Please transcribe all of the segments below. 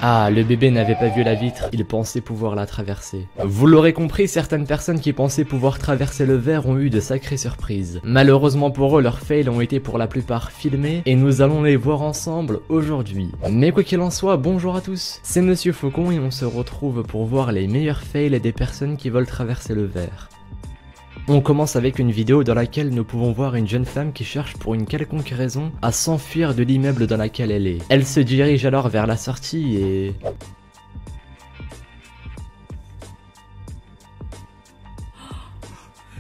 Ah, le bébé n'avait pas vu la vitre, il pensait pouvoir la traverser. Vous l'aurez compris, certaines personnes qui pensaient pouvoir traverser le verre ont eu de sacrées surprises. Malheureusement pour eux, leurs fails ont été pour la plupart filmés et nous allons les voir ensemble aujourd'hui. Mais quoi qu'il en soit, bonjour à tous, c'est Monsieur Faucon et on se retrouve pour voir les meilleurs fails des personnes qui veulent traverser le verre. On commence avec une vidéo dans laquelle nous pouvons voir une jeune femme qui cherche pour une quelconque raison à s'enfuir de l'immeuble dans lequel elle est. Elle se dirige alors vers la sortie et...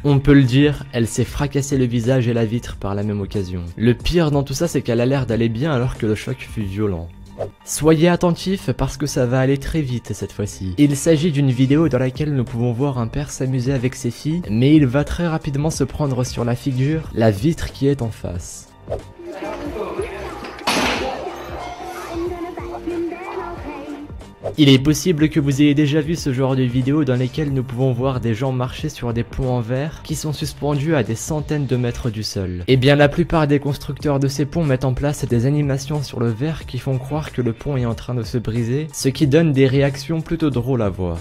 on peut le dire, elle s'est fracassé le visage et la vitre par la même occasion. Le pire dans tout ça, c'est qu'elle a l'air d'aller bien alors que le choc fut violent. Soyez attentifs parce que ça va aller très vite cette fois-ci. Il s'agit d'une vidéo dans laquelle nous pouvons voir un père s'amuser avec ses filles, mais il va très rapidement se prendre sur la figure, la vitre qui est en face. Il est possible que vous ayez déjà vu ce genre de vidéos dans lesquelles nous pouvons voir des gens marcher sur des ponts en verre qui sont suspendus à des centaines de mètres du sol. Et bien la plupart des constructeurs de ces ponts mettent en place des animations sur le verre qui font croire que le pont est en train de se briser, ce qui donne des réactions plutôt drôles à voir.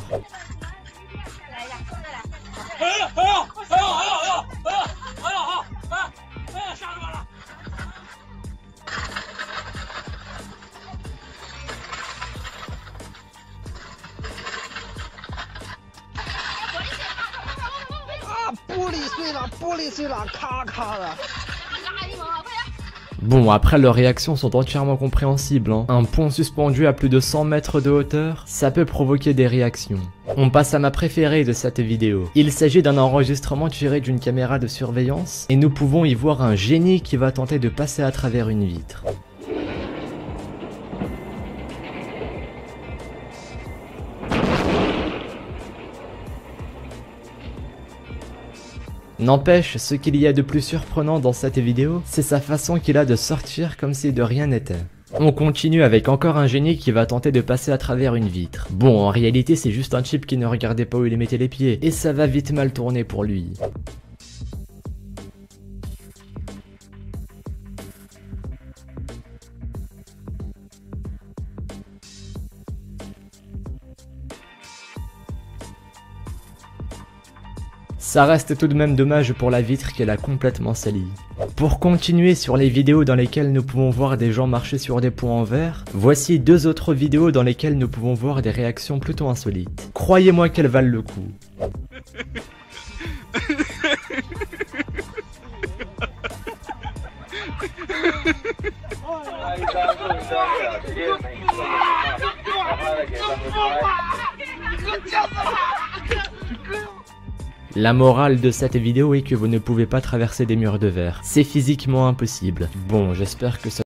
Bon, après leurs réactions sont entièrement compréhensibles, hein. Un pont suspendu à plus de 100 mètres de hauteur, ça peut provoquer des réactions. On passe à ma préférée de cette vidéo. Il s'agit d'un enregistrement tiré d'une caméra de surveillance, et nous pouvons y voir un génie qui va tenter de passer à travers une vitre. N'empêche, ce qu'il y a de plus surprenant dans cette vidéo, c'est sa façon qu'il a de sortir comme si de rien n'était. On continue avec encore un génie qui va tenter de passer à travers une vitre. Bon, en réalité c'est juste un type qui ne regardait pas où il mettait les pieds, et ça va vite mal tourner pour lui. Ça reste tout de même dommage pour la vitre qu'elle a complètement salie. Pour continuer sur les vidéos dans lesquelles nous pouvons voir des gens marcher sur des ponts en verre, voici deux autres vidéos dans lesquelles nous pouvons voir des réactions plutôt insolites. Croyez-moi qu'elles valent le coup. La morale de cette vidéo est que vous ne pouvez pas traverser des murs de verre. C'est physiquement impossible. Bon, j'espère que ça